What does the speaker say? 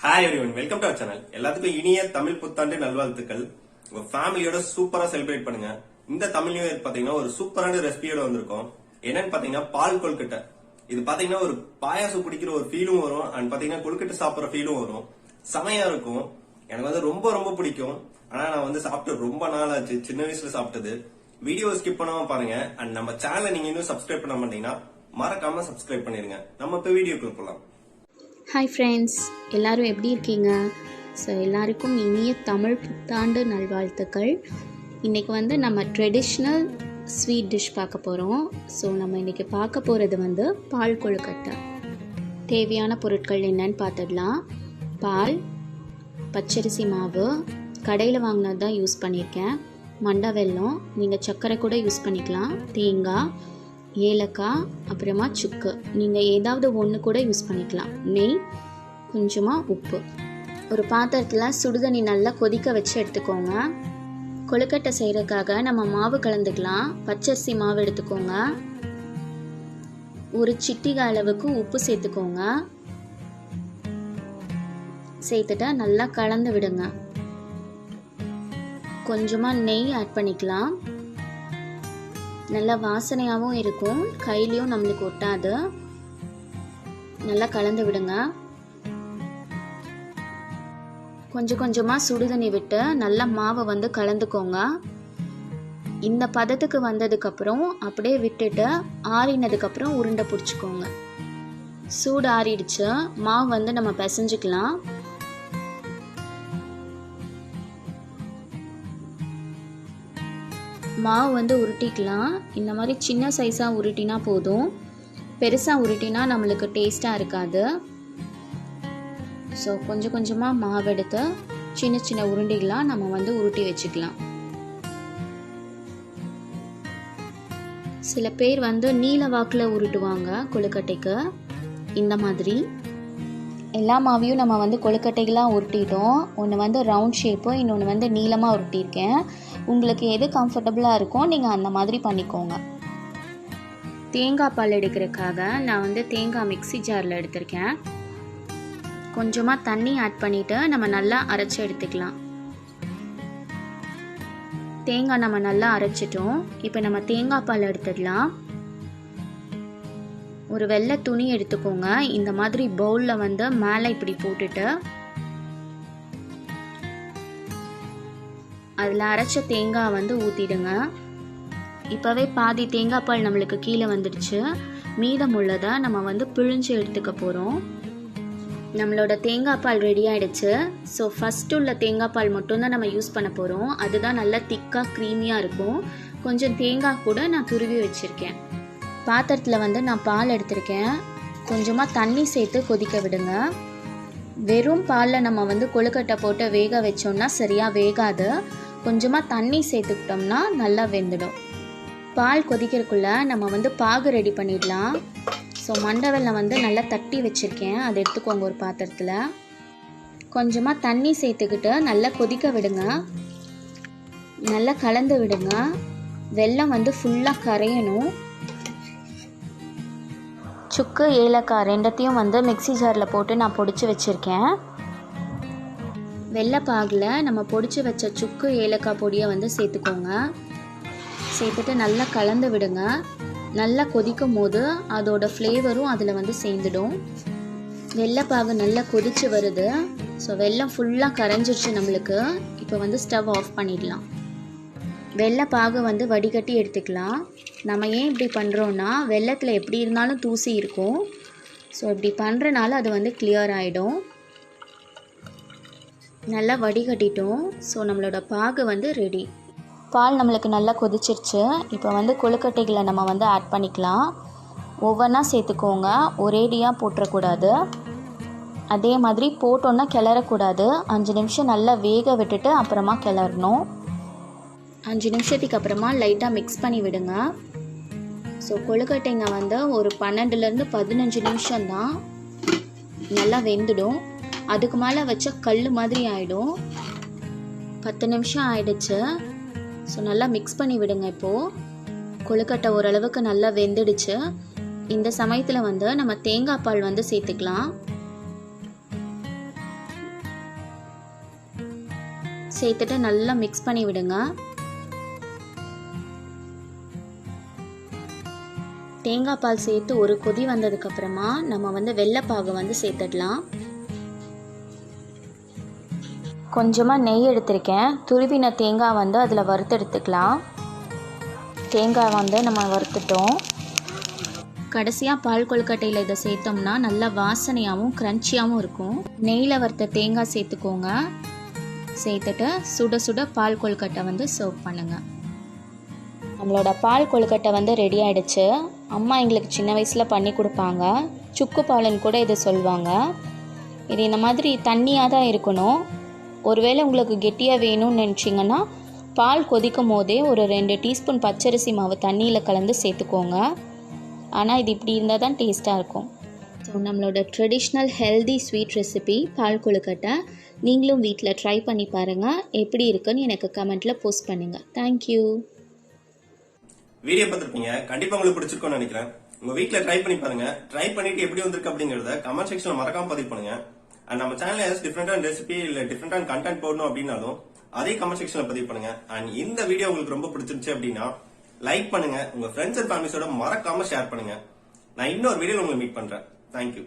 Hi everyone, welcome to our channel. எல்லாத்துக்கும் இனிய தமிழ் புத்தாண்டு நல்வாழ்த்துக்கள். உங்க ஃபேமிலியோட சூப்பரா செலிப்ரேட் பண்ணுங்க. இந்த தமிழ் நியூ இயர் பாத்தீங்கன்னா ஒரு சூப்பரான ரெசிபியோட வந்திருக்கோம். என்னன்னு பாத்தீங்கன்னா பால் கொல்கட்டை. இது பாத்தீங்கன்னா ஒரு பாயாசம் குடிக்கிற ஒரு ஃபீலும் வரும் அண்ட் பாத்தீங்கன்னா கொல்கட்டை சாப்பிடுற ஃபீலும் வரும். செமையா இருக்கும். எனக்கு வந்து ரொம்ப ரொம்ப பிடிக்கும். ஆனா நான் வந்து சாப்பிட்டு ரொம்ப நாள் ஆச்சு, சின்ன வயசுல சாப்பிட்டது. வீடியோ ஸ்கிப் பண்ணாம பாருங்க அண்ட் நம்ம சேனலை நீங்க இன்னும் சப்ஸ்கிரைப் பண்ண மாட்டீங்கன்னா மறக்காம சப்ஸ்கிரைப் பண்ணிருங்க. நம்ம இப்ப வீடியோக்குள்ள போலாம். ஹாய் ஃப்ரெண்ட்ஸ், எல்லோரும் எப்படி இருக்கீங்க? ஸோ எல்லாருக்கும் இனிய தமிழ் புத்தாண்டு நல்வாழ்த்துக்கள். இன்றைக்கி வந்து நம்ம ட்ரெடிஷ்னல் ஸ்வீட் டிஷ் பார்க்க போகிறோம். ஸோ நம்ம இன்றைக்கி பார்க்க போகிறது வந்து பால் கொழுக்கட்டை. தேவையான பொருட்கள் என்னன்னு பார்த்துடலாம். பால், பச்சரிசி மாவு, கடையில் வாங்கினது தான் யூஸ் பண்ணியிருக்கேன், மண்டை வெல்லம், நீங்கள் சர்க்கரை கூட யூஸ் பண்ணிக்கலாம், தேங்காய், ஏலக்காய், அப்புறமா சுக்கு, நீங்கள் ஏதாவது ஒன்று கூட யூஸ் பண்ணிக்கலாம், நெய், கொஞ்சமாக உப்பு. ஒரு பாத்திரத்தில் சுடுதண்ணி நல்லா கொதிக்க வச்சு எடுத்துக்கோங்க. கொழுக்கட்டை செய்கிறதுக்காக நம்ம மாவு கலந்துக்கலாம். பச்சரிசி மாவு எடுத்துக்கோங்க. ஒரு சிட்டிகை அளவுக்கு உப்பு சேர்த்துக்கோங்க. சேர்த்துட்டு நல்லா கலந்து விடுங்க. கொஞ்சமாக நெய் ஆட் பண்ணிக்கலாம். நல்லா வாசனையாகவும் இருக்கும், கையிலையும் நம்மளுக்கு ஒட்டாது. நல்லா கலந்து விடுங்க. கொஞ்சம் கொஞ்சமாக சுடுதண்ணி விட்டு நல்லா மாவை வந்து கலந்துக்கோங்க. இந்த பதத்துக்கு வந்ததுக்கப்புறம் அப்படியே விட்டுட்டு ஆறினதுக்கப்புறம் உருண்டை பிடிச்சிக்கோங்க. சூடு ஆறிடுச்சு, மாவு வந்து நம்ம பிசைஞ்சிக்கலாம். மாவு வந்து உருட்டிக்கலாம். இந்த மாதிரி சின்ன சைஸாக உருட்டினா போதும், பெருசாக உருட்டினா நம்மளுக்கு டேஸ்ட்டாக இருக்காது. ஸோ கொஞ்சம் கொஞ்சமாக மாவு எடுத்து சின்ன சின்ன உருண்டைகளாக நம்ம வந்து உருட்டி வச்சுக்கலாம். சில பேர் வந்து நீல வாக்கில் உருட்டுவாங்க கொழுக்கட்டைக்கு. இந்த மாதிரி எல்லா மாவையும் நம்ம வந்து கொழுக்கட்டைகளாக உருட்டிட்டோம். ஒன்று வந்து ரவுண்ட் ஷேப்பு, இன்னொன்று வந்து நீளமாக உருட்டியிருக்கேன். உங்களுக்கு எது கம்ஃபர்டபுளாக இருக்கோ நீங்கள் அந்த மாதிரி பண்ணிக்கோங்க. தேங்காய் பால் எடுக்கிறதுக்காக நான் வந்து தேங்காய் மிக்ஸி ஜாரில் எடுத்திருக்கேன். கொஞ்சமாக தண்ணி ஆட் பண்ணிவிட்டு நம்ம நல்லா அரைச்சி எடுத்துக்கலாம். தேங்காய் நம்ம நல்லா அரைச்சிட்டோம். இப்போ நம்ம தேங்காய் பால் எடுத்துடலாம். ஒரு வெள்ளை துணி எடுத்துக்கோங்க. இந்த மாதிரி பவுலில் வந்து மேலே இப்படி போட்டுட்டு அதில் அரைச்ச தேங்காய் வந்து ஊற்றிடுங்க. இப்போவே பாதி தேங்காய் பால் நம்மளுக்கு கீழே வந்துடுச்சு. மீதம் உள்ளதை நம்ம வந்து பிழிஞ்சு எடுத்துக்க போகிறோம். நம்மளோட தேங்காய் பால் ரெடி ஆகிடுச்சு. ஸோ ஃபஸ்ட்டு உள்ள தேங்காய் பால் மட்டும்தான் நம்ம யூஸ் பண்ண போகிறோம். அதுதான் நல்லா திக்காக க்ரீமியாக இருக்கும். கொஞ்சம் தேங்காய் கூட நான் துருவி வச்சுருக்கேன். பாத்திரத்தில் வந்து நான் பால் எடுத்திருக்கேன். கொஞ்சமாக தண்ணி சேர்த்து கொதிக்க விடுங்க. வெறும் பாலில் நம்ம வந்து கொழுக்கட்டை போட்டு வேக வச்சோம்னா சரியாக வேகாது. கொஞ்சமாக தண்ணி சேர்த்துக்கிட்டோம்னா நல்லா வெந்துடும். பால் கொதிக்கிறதுக்குள்ளே நம்ம வந்து பாகு ரெடி பண்ணிடலாம். ஸோ மண்டை வெல்லம் வந்து நல்லா தட்டி வச்சுருக்கேன், அதை எடுத்துக்கோங்க ஒரு பாத்திரத்தில். கொஞ்சமாக தண்ணி சேர்த்துக்கிட்டு நல்லா கொதிக்க விடுங்க. நல்லா கலந்து விடுங்க. வெல்லம் வந்து ஃபுல்லாக கரையணும். சுக்கு, ஏலக்காய் ரெண்டத்தையும் வந்து மிக்ஸி ஜாரில் போட்டு நான் பொடிச்சு வச்சுருக்கேன். வெள்ளைப்பாகில் நம்ம பொடிச்சு வச்ச சுக்கு, ஏலக்காய் பொடியை வந்து சேர்த்துக்கோங்க. சேர்த்துட்டு நல்லா கலந்து விடுங்க. நல்லா கொதிக்கும் போது அதோட ஃப்ளேவரும் அதில் வந்து சேர்ந்துடும். வெள்ளைப்பாகு நல்லா கொதிச்சு வருது. ஸோ வெல்லம் ஃபுல்லாக கரைஞ்சிருச்சு நம்மளுக்கு. இப்போ வந்து ஸ்டவ் ஆஃப் பண்ணிடலாம். வெள்ளைப்பாகு வந்து வடிகட்டி எடுத்துக்கலாம். நம்ம ஏன் இப்படி பண்ணுறோன்னா வெள்ளத்தில் எப்படி இருந்தாலும் தூசி இருக்கும். ஸோ இப்படி பண்ணுறனால அது வந்து கிளியர் ஆகிடும். நல்லா வடிகட்டிட்டோம். ஸோ நம்மளோட பாகு வந்து ரெடி. பால் நம்மளுக்கு நல்லா கொதிச்சிருச்சு. இப்போ வந்து கொழுக்கட்டைகளை நம்ம வந்து ஆட் பண்ணிக்கலாம். ஒவ்வொன்றா சேர்த்துக்கோங்க, ஒரேடியாக போட்டுறக்கூடாது. அதே மாதிரி போட்டோன்னா கிளறக்கூடாது. 5 நிமிஷம் நல்லா வேக விட்டுட்டு அப்புறமா கிளறணும். 5 நிமிஷத்துக்கு அப்புறமா லைட்டாக மிக்ஸ் பண்ணி விடுங்க. ஸோ கொழுக்கட்டைங்க வந்து ஒரு 12லேருந்து 15 நிமிஷம்தான் நல்லா வெந்துடும். அதுக்கு மேலே வச்ச கல் மாதிரி ஆகிடும். 10 நிமிஷம் ஆயிடுச்சு. ஸோ நல்லா மிக்ஸ் பண்ணி விடுங்க. இப்போது கொழுக்கட்டை ஓரளவுக்கு நல்லா வெந்துடுச்சு. இந்த சமயத்தில் வந்து நம்ம தேங்காய் பால் வந்து சேர்த்துக்கலாம். சேர்த்துட்டு நல்லா மிக்ஸ் பண்ணி விடுங்க. தேங்காய் பால் சேர்த்து ஒரு கொதி வந்ததுக்கு அப்புறமா நம்ம வந்து வெள்ளைப்பாகு வந்து சேர்த்துடலாம். கொஞ்சமாக நெய் எடுத்திருக்கேன். துருவின தேங்காய் வந்து அதில் வறுத்து எடுத்துக்கலாம். தேங்காய் வந்து நம்ம வறுத்துட்டோம். கடைசியாக பால் கொழுக்கட்டையில் இதை சேர்த்தோம்னா நல்லா வாசனையாகவும் க்ரன்ச்சியாகவும் இருக்கும். நெய்யில் வறுத்த தேங்காய் சேர்த்துக்கோங்க. சேர்த்துட்டு சுட சுட பால் கொழுக்கட்டை வந்து சர்வ் பண்ணுங்கள். நம்மளோட பால் கொழுக்கட்டை வந்து ரெடி ஆகிடுச்சு. அம்மா எங்களுக்கு சின்ன வயசில் பண்ணி கொடுப்பாங்க. சுக்கு பாலுன்னு கூட இதை சொல்லுவாங்க. இது இந்த மாதிரி தண்ணியாக தான் இருக்கணும். ஒருவேளை உங்களுக்கு கெட்டியாக வேணும்னு நினச்சிங்கன்னா பால் கொதிக்கும் போதே ஒரு 2 டீஸ்பூன் பச்சரிசி மாவு தண்ணியில் கலந்து சேர்த்துக்கோங்க. ஆனால் இது இப்படி இருந்தால் தான் டேஸ்ட்டாக இருக்கும். ஸோ நம்மளோட ட்ரெடிஷ்னல் ஹெல்தி ஸ்வீட் ரெசிபி பால் கொழுக்கட்டை நீங்களும் வீட்டில் ட்ரை பண்ணி பாருங்கள். எப்படி இருக்குன்னு எனக்கு கமெண்ட்டில் போஸ்ட் பண்ணுங்கள். தேங்க்யூ. வீடியோ பார்த்துருப்பீங்க, கண்டிப்பா உங்களுக்கு பிடிச்சிருக்கும்னு நினைக்கிறேன். உங்க வீட்ல ட்ரை பண்ணி பாருங்க. ட்ரை பண்ணிட்டு எப்படி வந்திருக்கு அப்படிங்கறத கமெண்ட் செக்ஷன்ல மறக்காம பதிவு பண்ணுங்க. அண்ட் நம்ம சேனல்ல ஏதாவது டிஃபரெண்டான ரெசிபி இல்ல டிஃபரெண்டான கண்டென்ட் போடணும் அப்படின்னாலும் அதே கமெண்ட் செக்ஷன்ல பதிவு பண்ணுங்க. அண்ட் இந்த வீடியோ உங்களுக்கு ரொம்ப பிடிச்சிருந்துச்சு அப்படின்னா லைக் பண்ணுங்க. உங்க ஃப்ரெண்ட்ஸ் அண்ட் ஃபேமிலிஸோட மறக்காம ஷேர் பண்ணுங்க. நான் இன்னொரு வீடியோல உங்களை மீட் பண்றேன். தேங்க்யூ.